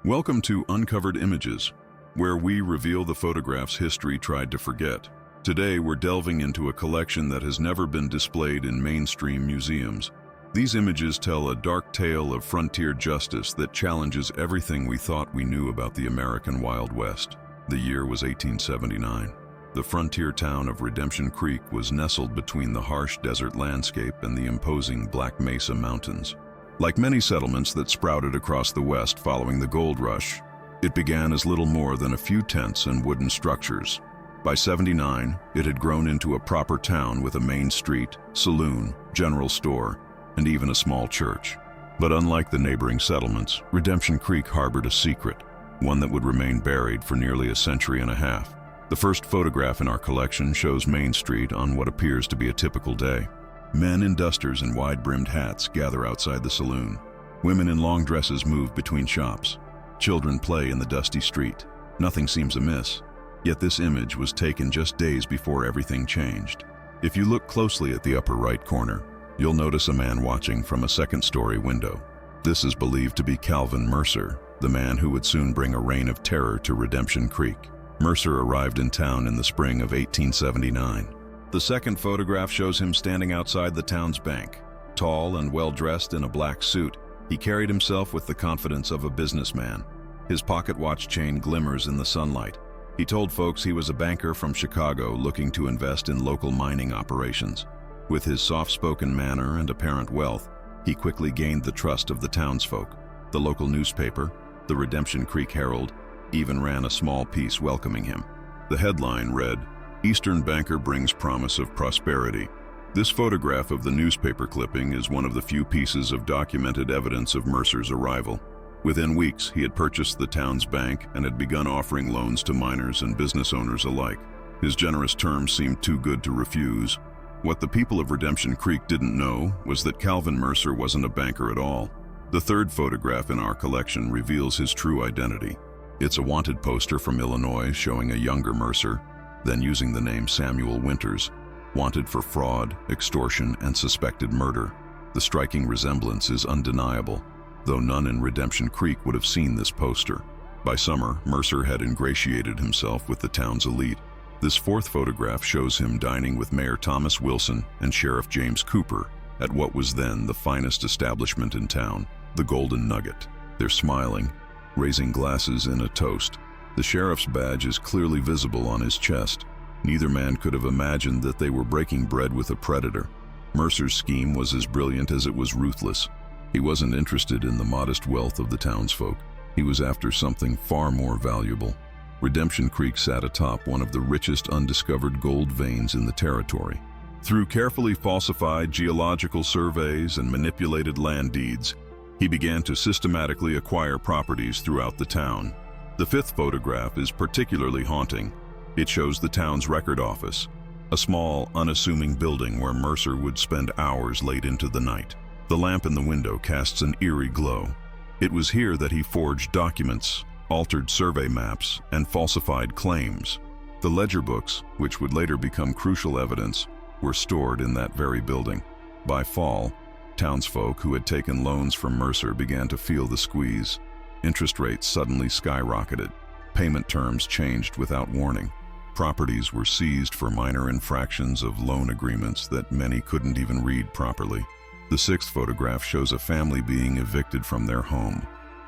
Welcome to Uncovered Images, where we reveal the photographs history tried to forget. Today, we're delving into a collection that has never been displayed in mainstream museums. These images tell a dark tale of frontier justice that challenges everything we thought we knew about the American Wild West. The year was 1879. The frontier town of Redemption Creek was nestled between the harsh desert landscape and the imposing Black Mesa Mountains. Like many settlements that sprouted across the West following the gold rush, it began as little more than a few tents and wooden structures. By '79, it had grown into a proper town with a main street, saloon, general store, and even a small church. But unlike the neighboring settlements, Redemption Creek harbored a secret, one that would remain buried for nearly a century and a half. The first photograph in our collection shows Main Street on what appears to be a typical day. Men in dusters and wide-brimmed hats gather outside the saloon. Women in long dresses move between shops. Children play in the dusty street. Nothing seems amiss. Yet this image was taken just days before everything changed. If you look closely at the upper right corner, you'll notice a man watching from a second-story window. This is believed to be Calvin Mercer, the man who would soon bring a reign of terror to Redemption Creek. Mercer arrived in town in the spring of 1879. The second photograph shows him standing outside the town's bank. Tall and well-dressed in a black suit, he carried himself with the confidence of a businessman. His pocket watch chain glimmers in the sunlight. He told folks he was a banker from Chicago looking to invest in local mining operations. With his soft-spoken manner and apparent wealth, he quickly gained the trust of the townsfolk. The local newspaper, the Redemption Creek Herald, even ran a small piece welcoming him. The headline read, "Eastern Banker Brings Promise of Prosperity." This photograph of the newspaper clipping is one of the few pieces of documented evidence of Mercer's arrival. Within weeks, he had purchased the town's bank and had begun offering loans to miners and business owners alike. His generous terms seemed too good to refuse. What the people of Redemption Creek didn't know was that Calvin Mercer wasn't a banker at all. The third photograph in our collection reveals his true identity. It's a wanted poster from Illinois showing a younger Mercer, then using the name Samuel Winters, wanted for fraud, extortion, and suspected murder. The striking resemblance is undeniable, though none in Redemption Creek would have seen this poster. By summer, Mercer had ingratiated himself with the town's elite. This fourth photograph shows him dining with Mayor Thomas Wilson and Sheriff James Cooper at what was then the finest establishment in town, the Golden Nugget. They're smiling, raising glasses in a toast. The sheriff's badge is clearly visible on his chest. Neither man could have imagined that they were breaking bread with a predator. Mercer's scheme was as brilliant as it was ruthless. He wasn't interested in the modest wealth of the townsfolk. He was after something far more valuable. Redemption Creek sat atop one of the richest undiscovered gold veins in the territory. Through carefully falsified geological surveys and manipulated land deeds, he began to systematically acquire properties throughout the town. The fifth photograph is particularly haunting. It shows the town's record office, a small, unassuming building where Mercer would spend hours late into the night. The lamp in the window casts an eerie glow. It was here that he forged documents, altered survey maps, and falsified claims. The ledger books, which would later become crucial evidence, were stored in that very building. By fall, townsfolk who had taken loans from Mercer began to feel the squeeze. Interest rates suddenly skyrocketed. Payment terms changed without warning. Properties were seized for minor infractions of loan agreements that many couldn't even read properly. The sixth photograph shows a family being evicted from their home.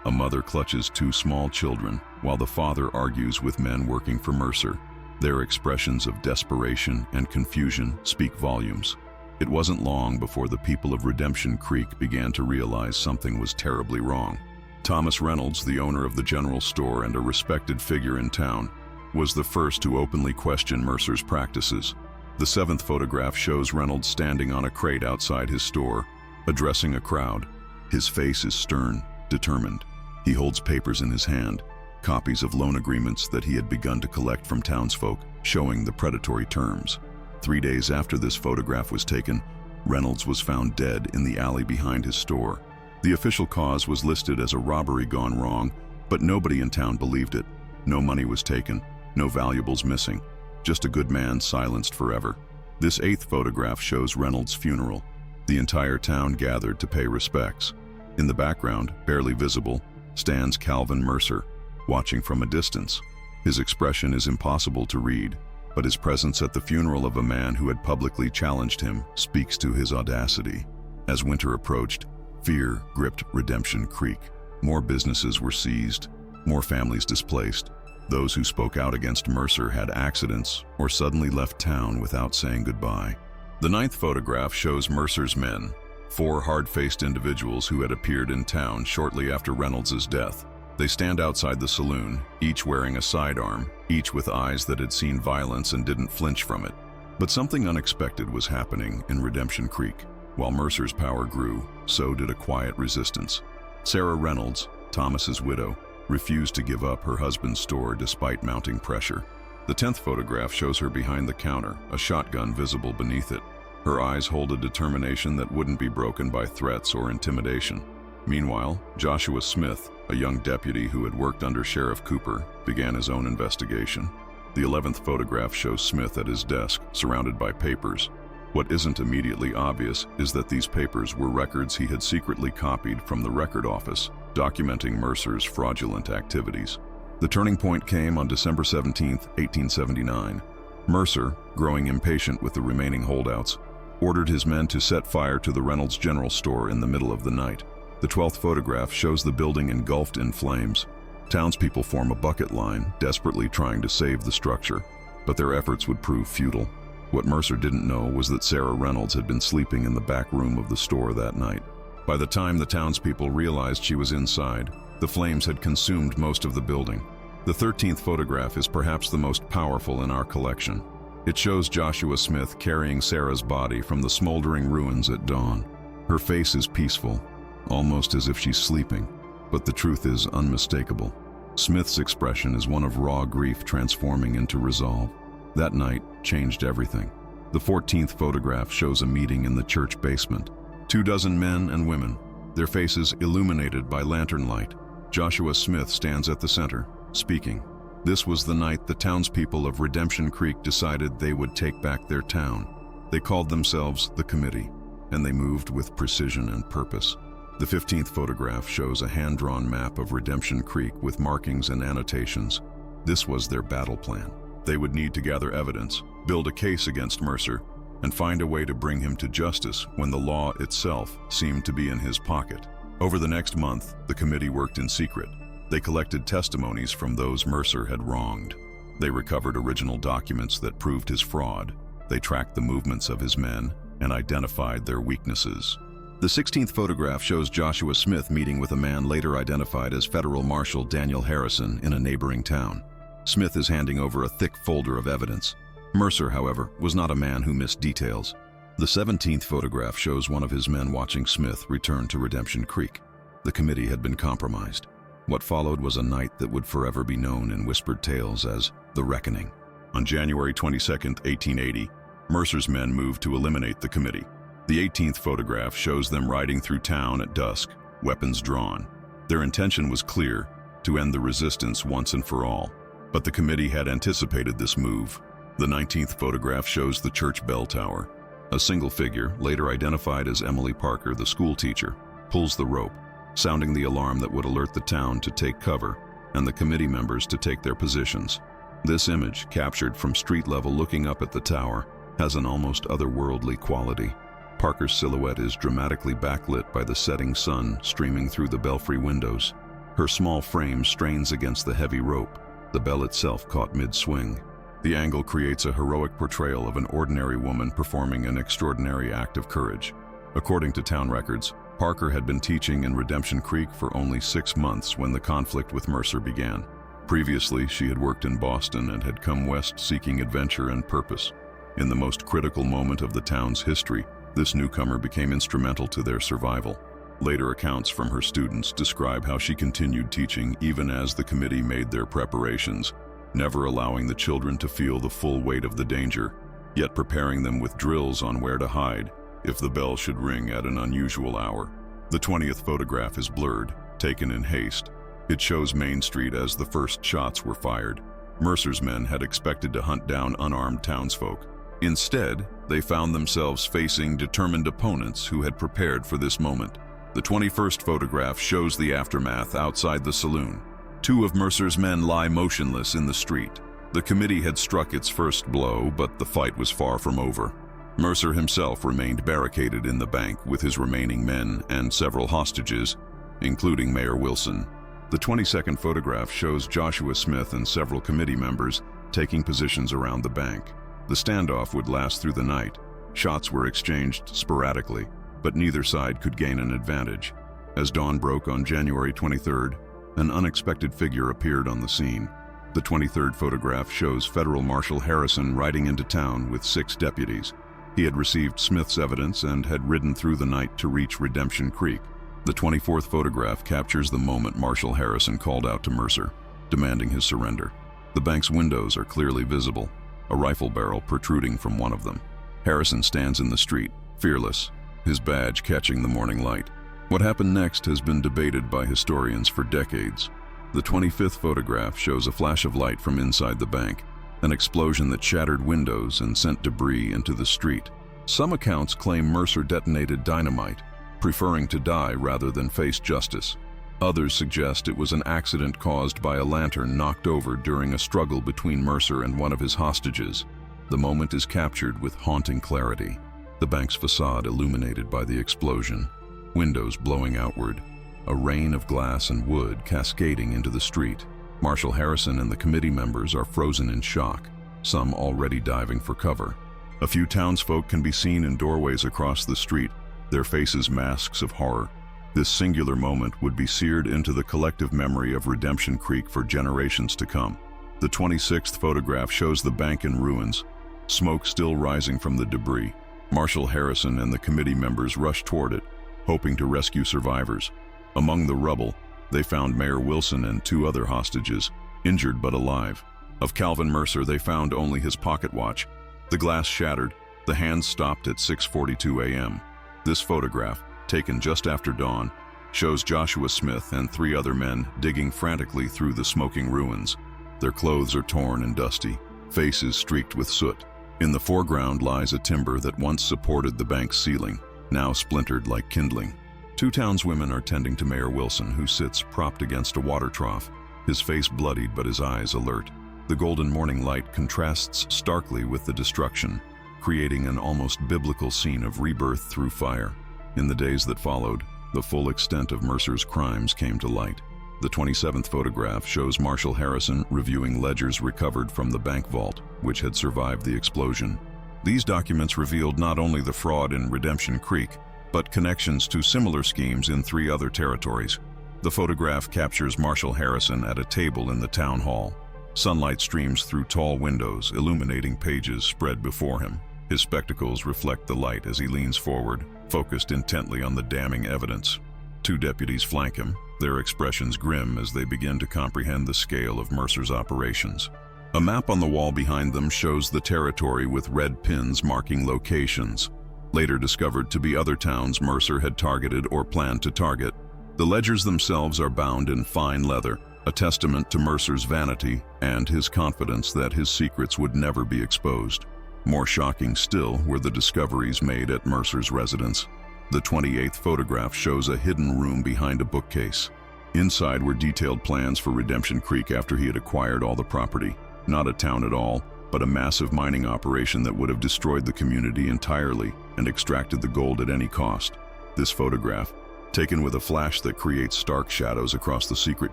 A mother clutches two small children, while the father argues with men working for Mercer. Their expressions of desperation and confusion speak volumes. It wasn't long before the people of Redemption Creek began to realize something was terribly wrong. Thomas Reynolds, the owner of the general store and a respected figure in town, was the first to openly question Mercer's practices. The seventh photograph shows Reynolds standing on a crate outside his store, addressing a crowd. His face is stern, determined. He holds papers in his hand, copies of loan agreements that he had begun to collect from townsfolk, showing the predatory terms. 3 days after this photograph was taken, Reynolds was found dead in the alley behind his store. The official cause was listed as a robbery gone wrong, but nobody in town believed it. No money was taken, no valuables missing, just a good man silenced forever. This eighth photograph shows Reynolds' funeral. The entire town gathered to pay respects. In the background, barely visible, stands Calvin Mercer, watching from a distance. His expression is impossible to read, but his presence at the funeral of a man who had publicly challenged him speaks to his audacity. As winter approached, fear gripped Redemption Creek. More businesses were seized, more families displaced. Those who spoke out against Mercer had accidents or suddenly left town without saying goodbye. The 9th photograph shows Mercer's men, 4 hard-faced individuals who had appeared in town shortly after Reynolds' death. They stand outside the saloon, each wearing a sidearm, each with eyes that had seen violence and didn't flinch from it. But something unexpected was happening in Redemption Creek. While Mercer's power grew, so did a quiet resistance. Sarah Reynolds, Thomas's widow, refused to give up her husband's store despite mounting pressure. The 10th photograph shows her behind the counter, a shotgun visible beneath it. Her eyes hold a determination that wouldn't be broken by threats or intimidation. Meanwhile, Joshua Smith, a young deputy who had worked under Sheriff Cooper, began his own investigation. The 11th photograph shows Smith at his desk, surrounded by papers. What isn't immediately obvious is that these papers were records he had secretly copied from the record office, documenting Mercer's fraudulent activities. The turning point came on December 17, 1879. Mercer, growing impatient with the remaining holdouts, ordered his men to set fire to the Reynolds General Store in the middle of the night. The 12th photograph shows the building engulfed in flames. Townspeople form a bucket line, desperately trying to save the structure, but their efforts would prove futile. What Mercer didn't know was that Sarah Reynolds had been sleeping in the back room of the store that night. By the time the townspeople realized she was inside, the flames had consumed most of the building. The 13th photograph is perhaps the most powerful in our collection. It shows Joshua Smith carrying Sarah's body from the smoldering ruins at dawn. Her face is peaceful, almost as if she's sleeping, but the truth is unmistakable. Smith's expression is one of raw grief transforming into resolve. That night changed everything. The 14th photograph shows a meeting in the church basement. 24 men and women, their faces illuminated by lantern light. Joshua Smith stands at the center, speaking. This was the night the townspeople of Redemption Creek decided they would take back their town. They called themselves the Committee, and they moved with precision and purpose. The 15th photograph shows a hand-drawn map of Redemption Creek with markings and annotations. This was their battle plan. They would need to gather evidence, build a case against Mercer, and find a way to bring him to justice when the law itself seemed to be in his pocket. Over the next month, the committee worked in secret. They collected testimonies from those Mercer had wronged. They recovered original documents that proved his fraud. They tracked the movements of his men and identified their weaknesses. The 16th photograph shows Joshua Smith meeting with a man later identified as Federal Marshal Daniel Harrison in a neighboring town. Smith is handing over a thick folder of evidence. Mercer, however, was not a man who missed details. The 17th photograph shows one of his men watching Smith return to Redemption Creek. The committee had been compromised. What followed was a night that would forever be known in whispered tales as the Reckoning. On January 22, 1880, Mercer's men moved to eliminate the committee. The 18th photograph shows them riding through town at dusk, weapons drawn. Their intention was clear, to end the resistance once and for all. But the committee had anticipated this move. The 19th photograph shows the church bell tower. A single figure, later identified as Emily Parker, the school teacher, pulls the rope, sounding the alarm that would alert the town to take cover and the committee members to take their positions. This image, captured from street level looking up at the tower, has an almost otherworldly quality. Parker's silhouette is dramatically backlit by the setting sun streaming through the belfry windows. Her small frame strains against the heavy rope, the bell itself caught mid-swing. The angle creates a heroic portrayal of an ordinary woman performing an extraordinary act of courage. According to town records, Parker had been teaching in Redemption Creek for only 6 months when the conflict with Mercer began. Previously, she had worked in Boston and had come west seeking adventure and purpose. In the most critical moment of the town's history, this newcomer became instrumental to their survival. Later accounts from her students describe how she continued teaching even as the committee made their preparations, never allowing the children to feel the full weight of the danger, yet preparing them with drills on where to hide if the bell should ring at an unusual hour. The 20th photograph is blurred, taken in haste. It shows Main Street as the first shots were fired. Mercer's men had expected to hunt down unarmed townsfolk. Instead, they found themselves facing determined opponents who had prepared for this moment. The 21st photograph shows the aftermath outside the saloon. Two of Mercer's men lie motionless in the street. The committee had struck its first blow, but the fight was far from over. Mercer himself remained barricaded in the bank with his remaining men and several hostages, including Mayor Wilson. The 22nd photograph shows Joshua Smith and several committee members taking positions around the bank. The standoff would last through the night. Shots were exchanged sporadically, but neither side could gain an advantage. As dawn broke on January 23rd, an unexpected figure appeared on the scene. The 23rd photograph shows Federal Marshal Harrison riding into town with 6 deputies. He had received Smith's evidence and had ridden through the night to reach Redemption Creek. The 24th photograph captures the moment Marshal Harrison called out to Mercer, demanding his surrender. The bank's windows are clearly visible, a rifle barrel protruding from one of them. Harrison stands in the street, fearless, his badge catching the morning light. What happened next has been debated by historians for decades. The 25th photograph shows a flash of light from inside the bank, an explosion that shattered windows and sent debris into the street. Some accounts claim Mercer detonated dynamite, preferring to die rather than face justice. Others suggest it was an accident caused by a lantern knocked over during a struggle between Mercer and one of his hostages. The moment is captured with haunting clarity. The bank's facade illuminated by the explosion, windows blowing outward, a rain of glass and wood cascading into the street. Marshal Harrison and the committee members are frozen in shock, some already diving for cover. A few townsfolk can be seen in doorways across the street, their faces masks of horror. This singular moment would be seared into the collective memory of Redemption Creek for generations to come. The 26th photograph shows the bank in ruins, smoke still rising from the debris. Marshal Harrison and the committee members rushed toward it, hoping to rescue survivors. Among the rubble, they found Mayor Wilson and 2 other hostages, injured but alive. Of Calvin Mercer, they found only his pocket watch. The glass shattered, the hands stopped at 6:42 a.m. This photograph, taken just after dawn, shows Joshua Smith and 3 other men digging frantically through the smoking ruins. Their clothes are torn and dusty, faces streaked with soot. In the foreground lies a timber that once supported the bank's ceiling, now splintered like kindling. 2 townswomen are tending to Mayor Wilson, who sits propped against a water trough, his face bloodied but his eyes alert. The golden morning light contrasts starkly with the destruction, creating an almost biblical scene of rebirth through fire. In the days that followed, the full extent of Mercer's crimes came to light. The 27th photograph shows Marshal Harrison reviewing ledgers recovered from the bank vault, which had survived the explosion. These documents revealed not only the fraud in Redemption Creek, but connections to similar schemes in 3 other territories. The photograph captures Marshal Harrison at a table in the town hall. Sunlight streams through tall windows, illuminating pages spread before him. His spectacles reflect the light as he leans forward, focused intently on the damning evidence. 2 deputies flank him, their expressions grim as they begin to comprehend the scale of Mercer's operations. A map on the wall behind them shows the territory with red pins marking locations, later discovered to be other towns Mercer had targeted or planned to target. The ledgers themselves are bound in fine leather, a testament to Mercer's vanity and his confidence that his secrets would never be exposed. More shocking still were the discoveries made at Mercer's residence. The 28th photograph shows a hidden room behind a bookcase. Inside were detailed plans for Redemption Creek after he had acquired all the property. Not a town at all, but a massive mining operation that would have destroyed the community entirely and extracted the gold at any cost. This photograph, taken with a flash that creates stark shadows across the secret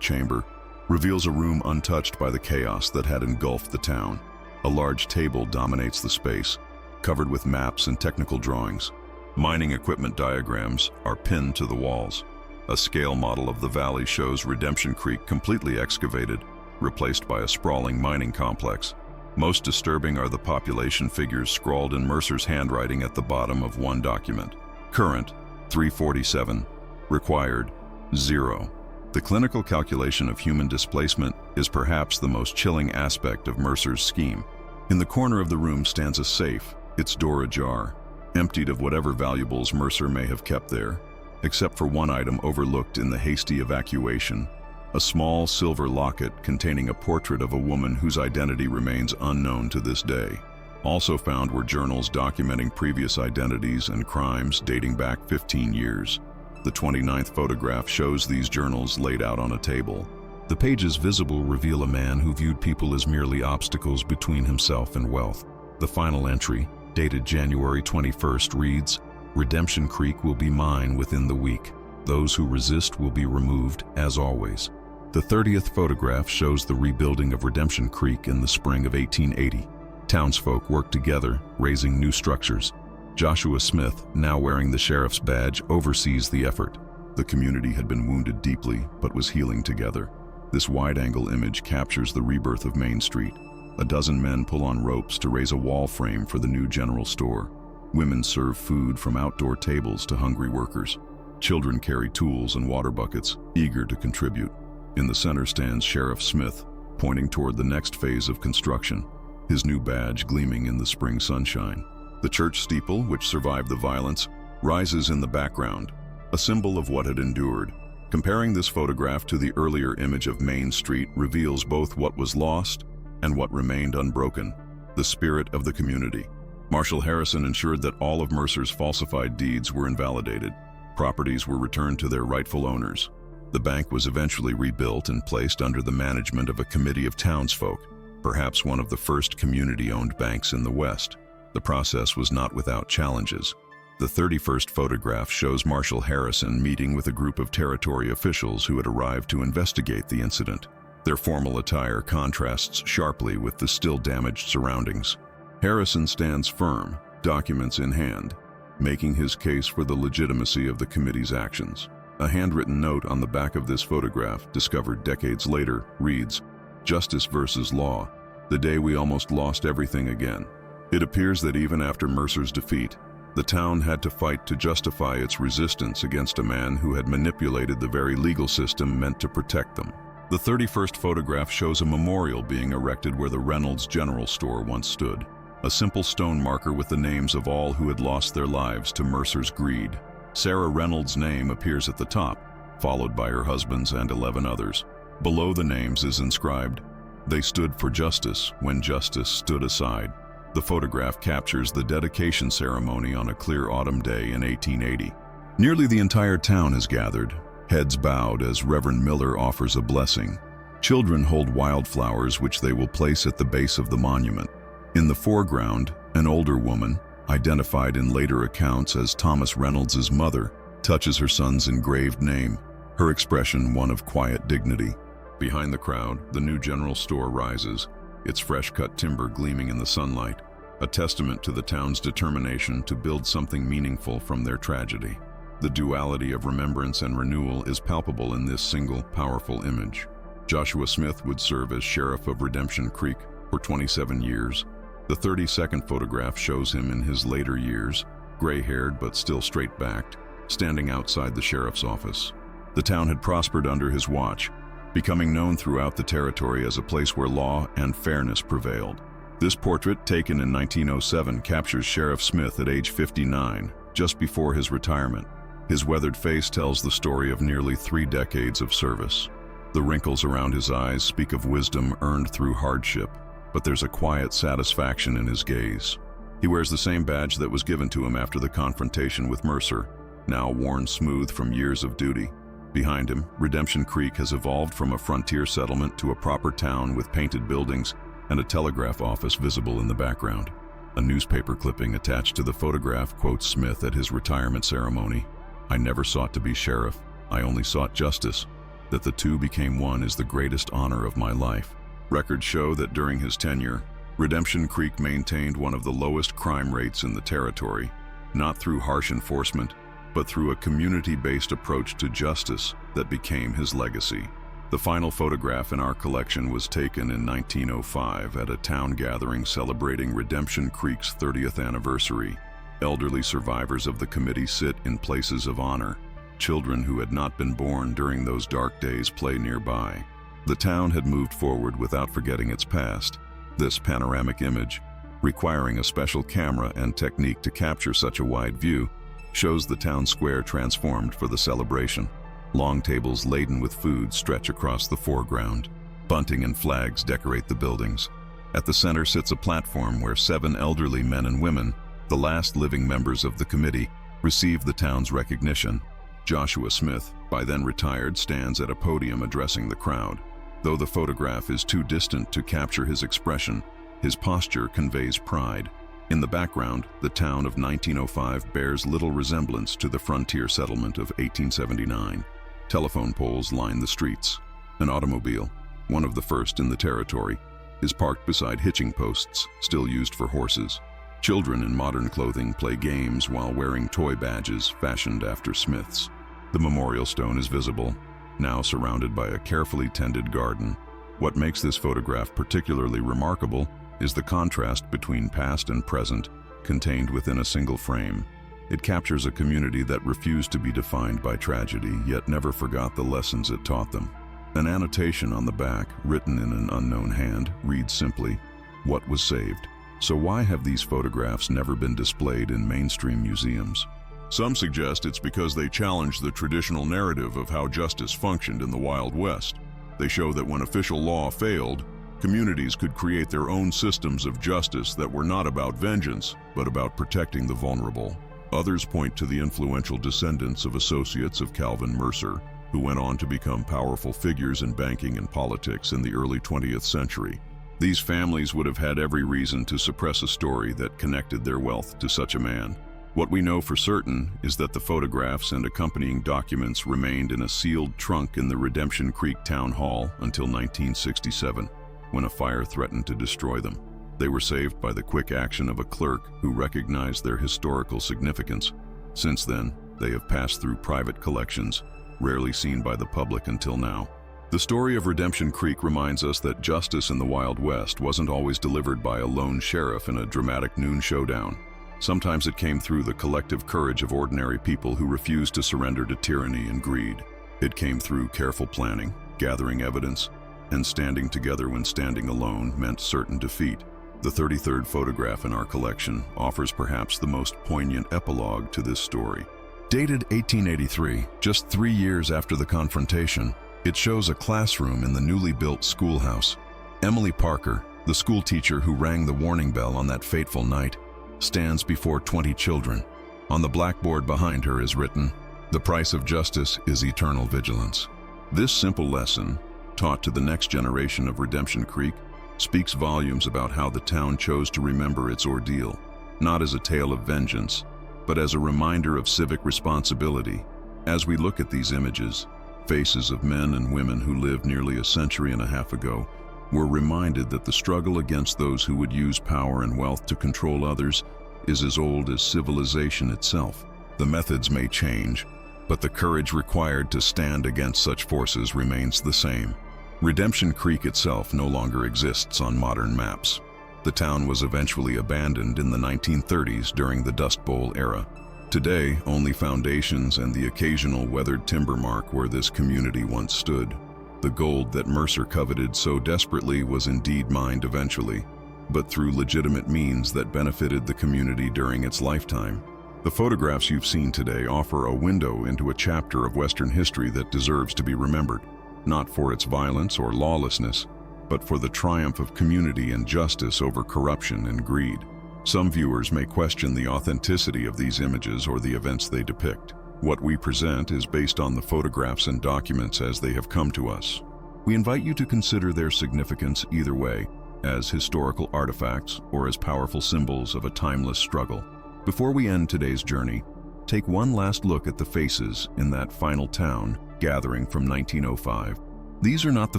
chamber, reveals a room untouched by the chaos that had engulfed the town. A large table dominates the space, covered with maps and technical drawings. Mining equipment diagrams are pinned to the walls. A scale model of the valley shows Redemption Creek completely excavated, replaced by a sprawling mining complex. Most disturbing are the population figures scrawled in Mercer's handwriting at the bottom of one document. Current, 347. Required, 0. The clinical calculation of human displacement is perhaps the most chilling aspect of Mercer's scheme. In the corner of the room stands a safe, its door ajar, emptied of whatever valuables Mercer may have kept there, except for one item overlooked in the hasty evacuation, a small silver locket containing a portrait of a woman whose identity remains unknown to this day. Also found were journals documenting previous identities and crimes dating back 15 years. The 29th photograph shows these journals laid out on a table. The pages visible reveal a man who viewed people as merely obstacles between himself and wealth. The final entry, dated January 21st, reads, "Redemption Creek will be mine within the week. Those who resist will be removed, as always." The 30th photograph shows the rebuilding of Redemption Creek in the spring of 1880. Townsfolk worked together, raising new structures. Joshua Smith, now wearing the sheriff's badge, oversees the effort. The community had been wounded deeply, but was healing together. This wide-angle image captures the rebirth of Main Street. A dozen men pull on ropes to raise a wall frame for the new general store. Women serve food from outdoor tables to hungry workers. Children carry tools and water buckets, eager to contribute. In the center stands Sheriff Smith, pointing toward the next phase of construction, his new badge gleaming in the spring sunshine. The church steeple, which survived the violence, rises in the background, a symbol of what had endured. Comparing this photograph to the earlier image of Main Street reveals both what was lost and what remained unbroken, the spirit of the community. Marshall Harrison ensured that all of Mercer's falsified deeds were invalidated. Properties were returned to their rightful owners. The bank was eventually rebuilt and placed under the management of a committee of townsfolk, perhaps one of the first community-owned banks in the West. The process was not without challenges. The 31st photograph shows Marshall Harrison meeting with a group of territory officials who had arrived to investigate the incident. Their formal attire contrasts sharply with the still damaged surroundings. Harrison stands firm, documents in hand, making his case for the legitimacy of the committee's actions. A handwritten note on the back of this photograph, discovered decades later, reads, "Justice versus law, the day we almost lost everything again." It appears that even after Mercer's defeat, the town had to fight to justify its resistance against a man who had manipulated the very legal system meant to protect them. The 31st photograph shows a memorial being erected where the Reynolds General Store once stood, a simple stone marker with the names of all who had lost their lives to Mercer's greed. Sarah Reynolds' name appears at the top, followed by her husband's and 11 others. Below the names is inscribed, "They stood for justice when justice stood aside." The photograph captures the dedication ceremony on a clear autumn day in 1880. Nearly the entire town has gathered, heads bowed as Reverend Miller offers a blessing. Children hold wildflowers which they will place at the base of the monument. In the foreground, an older woman, identified in later accounts as Thomas Reynolds' mother, touches her son's engraved name, her expression one of quiet dignity. Behind the crowd, the new general store rises, its fresh-cut timber gleaming in the sunlight, a testament to the town's determination to build something meaningful from their tragedy. The duality of remembrance and renewal is palpable in this single, powerful image. Joshua Smith would serve as sheriff of Redemption Creek for 27 years. The 32nd photograph shows him in his later years, gray-haired but still straight-backed, standing outside the sheriff's office. The town had prospered under his watch, becoming known throughout the territory as a place where law and fairness prevailed. This portrait, taken in 1907, captures Sheriff Smith at age 59, just before his retirement. His weathered face tells the story of nearly 3 decades of service. The wrinkles around his eyes speak of wisdom earned through hardship, but there's a quiet satisfaction in his gaze. He wears the same badge that was given to him after the confrontation with Mercer, now worn smooth from years of duty. Behind him, Redemption Creek has evolved from a frontier settlement to a proper town with painted buildings and a telegraph office visible in the background. A newspaper clipping attached to the photograph quotes Smith at his retirement ceremony, "I never sought to be sheriff, I only sought justice. That the two became one is the greatest honor of my life." Records show that during his tenure, Redemption Creek maintained one of the lowest crime rates in the territory, not through harsh enforcement, but through a community-based approach to justice that became his legacy. The final photograph in our collection was taken in 1905 at a town gathering celebrating Redemption Creek's 30th anniversary. Elderly survivors of the committee sit in places of honor. Children who had not been born during those dark days play nearby. The town had moved forward without forgetting its past. This panoramic image, requiring a special camera and technique to capture such a wide view, shows the town square transformed for the celebration. Long tables laden with food stretch across the foreground. Bunting and flags decorate the buildings. At the center sits a platform where 7 elderly men and women, the last living members of the committee, receive the town's recognition. Joshua Smith, by then retired, stands at a podium addressing the crowd. Though the photograph is too distant to capture his expression, his posture conveys pride. In the background, the town of 1905 bears little resemblance to the frontier settlement of 1879. Telephone poles line the streets. An automobile, one of the first in the territory, is parked beside hitching posts, still used for horses. Children in modern clothing play games while wearing toy badges fashioned after Smith's. The memorial stone is visible, now surrounded by a carefully tended garden. What makes this photograph particularly remarkable is the contrast between past and present, contained within a single frame. It captures a community that refused to be defined by tragedy, yet never forgot the lessons it taught them. An annotation on the back, written in an unknown hand, reads simply, "What was saved?" So why have these photographs never been displayed in mainstream museums? Some suggest it's because they challenge the traditional narrative of how justice functioned in the Wild West. They show that when official law failed, communities could create their own systems of justice that were not about vengeance, but about protecting the vulnerable. Others point to the influential descendants of associates of Calvin Mercer, who went on to become powerful figures in banking and politics in the early 20th century. These families would have had every reason to suppress a story that connected their wealth to such a man. What we know for certain is that the photographs and accompanying documents remained in a sealed trunk in the Redemption Creek Town Hall until 1967, when a fire threatened to destroy them. They were saved by the quick action of a clerk who recognized their historical significance. Since then, they have passed through private collections, rarely seen by the public until now. The story of Redemption Creek reminds us that justice in the Wild West wasn't always delivered by a lone sheriff in a dramatic noon showdown. Sometimes it came through the collective courage of ordinary people who refused to surrender to tyranny and greed. It came through careful planning, gathering evidence, and standing together when standing alone meant certain defeat. The 33rd photograph in our collection offers perhaps the most poignant epilogue to this story. Dated 1883, just 3 years after the confrontation, it shows a classroom in the newly built schoolhouse. Emily Parker, the school teacher who rang the warning bell on that fateful night, stands before 20 children. On the blackboard behind her is written, "The price of justice is eternal vigilance." This simple lesson, taught to the next generation of Redemption Creek, speaks volumes about how the town chose to remember its ordeal, not as a tale of vengeance, but as a reminder of civic responsibility. As we look at these images, faces of men and women who lived nearly a century and a half ago, we're reminded that the struggle against those who would use power and wealth to control others is as old as civilization itself. The methods may change, but the courage required to stand against such forces remains the same. Redemption Creek itself no longer exists on modern maps. The town was eventually abandoned in the 1930s during the Dust Bowl era. Today, only foundations and the occasional weathered timber mark where this community once stood. The gold that Mercer coveted so desperately was indeed mined eventually, but through legitimate means that benefited the community during its lifetime. The photographs you've seen today offer a window into a chapter of Western history that deserves to be remembered, not for its violence or lawlessness, but for the triumph of community and justice over corruption and greed. Some viewers may question the authenticity of these images or the events they depict. What we present is based on the photographs and documents as they have come to us. We invite you to consider their significance either way, as historical artifacts or as powerful symbols of a timeless struggle. Before we end today's journey, take one last look at the faces in that final town gathering from 1905. These are not the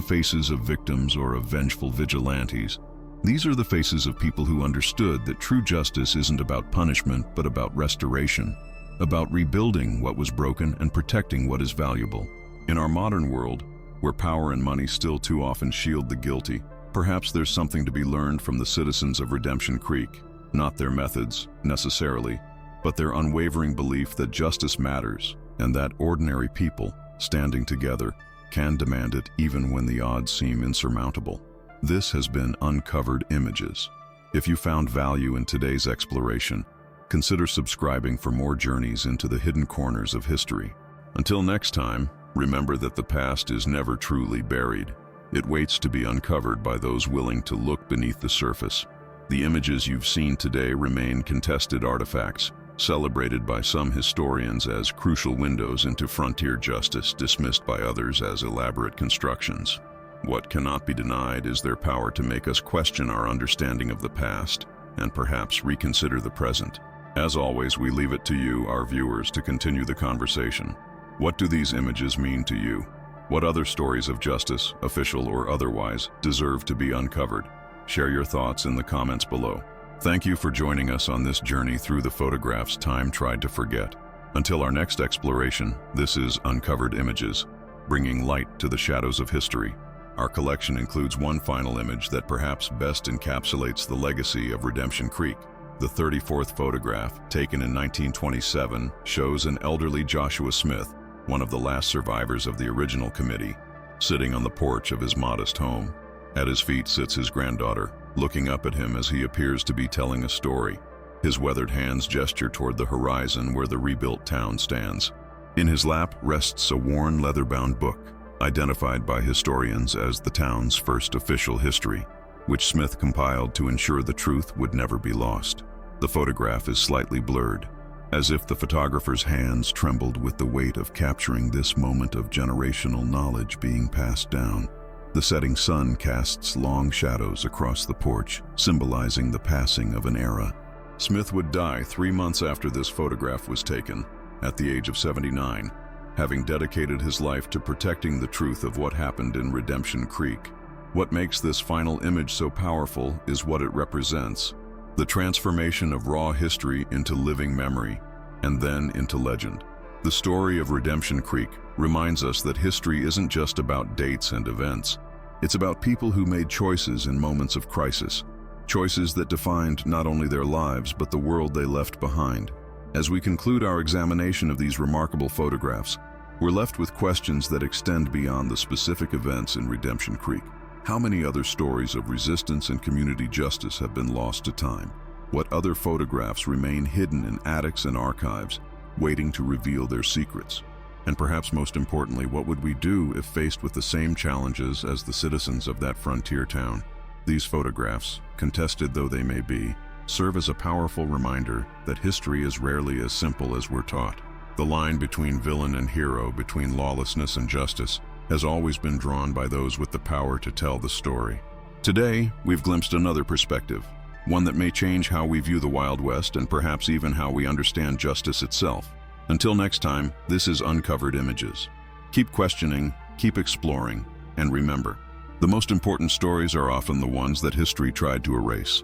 faces of victims or of vengeful vigilantes. These are the faces of people who understood that true justice isn't about punishment, but about restoration, about rebuilding what was broken and protecting what is valuable. In our modern world, where power and money still too often shield the guilty, perhaps there's something to be learned from the citizens of Redemption Creek, not their methods, necessarily, but their unwavering belief that justice matters and that ordinary people, standing together, can demand it even when the odds seem insurmountable. This has been Uncovered Images. If you found value in today's exploration, consider subscribing for more journeys into the hidden corners of history. Until next time, remember that the past is never truly buried. It waits to be uncovered by those willing to look beneath the surface. The images you've seen today remain contested artifacts, celebrated by some historians as crucial windows into frontier justice, dismissed by others as elaborate constructions. What cannot be denied is their power to make us question our understanding of the past and perhaps reconsider the present. As always, we leave it to you, our viewers, to continue the conversation. What do these images mean to you? What other stories of justice, official or otherwise, deserve to be uncovered? Share your thoughts in the comments below. Thank you for joining us on this journey through the photographs time tried to forget. Until our next exploration, this is Uncovered Images, bringing light to the shadows of history. Our collection includes one final image that perhaps best encapsulates the legacy of Redemption Creek. The 34th photograph, taken in 1927, shows an elderly Joshua Smith, one of the last survivors of the original committee, sitting on the porch of his modest home. At his feet sits his granddaughter, looking up at him as he appears to be telling a story. His weathered hands gesture toward the horizon where the rebuilt town stands. In his lap rests a worn leather-bound book, identified by historians as the town's first official history, which Smith compiled to ensure the truth would never be lost. The photograph is slightly blurred, as if the photographer's hands trembled with the weight of capturing this moment of generational knowledge being passed down. The setting sun casts long shadows across the porch, symbolizing the passing of an era. Smith would die 3 months after this photograph was taken, at the age of 79, having dedicated his life to protecting the truth of what happened in Redemption Creek. What makes this final image so powerful is what it represents: the transformation of raw history into living memory, and then into legend. The story of Redemption Creek reminds us that history isn't just about dates and events. It's about people who made choices in moments of crisis, choices that defined not only their lives but the world they left behind. As we conclude our examination of these remarkable photographs, we're left with questions that extend beyond the specific events in Redemption Creek. How many other stories of resistance and community justice have been lost to time? What other photographs remain hidden in attics and archives, waiting to reveal their secrets? And perhaps most importantly, what would we do if faced with the same challenges as the citizens of that frontier town? These photographs, contested though they may be, serve as a powerful reminder that history is rarely as simple as we're taught. The line between villain and hero, between lawlessness and justice, has always been drawn by those with the power to tell the story. Today, we've glimpsed another perspective, one that may change how we view the Wild West and perhaps even how we understand justice itself. Until next time, this is Uncovered Images. Keep questioning, keep exploring, and remember, the most important stories are often the ones that history tried to erase.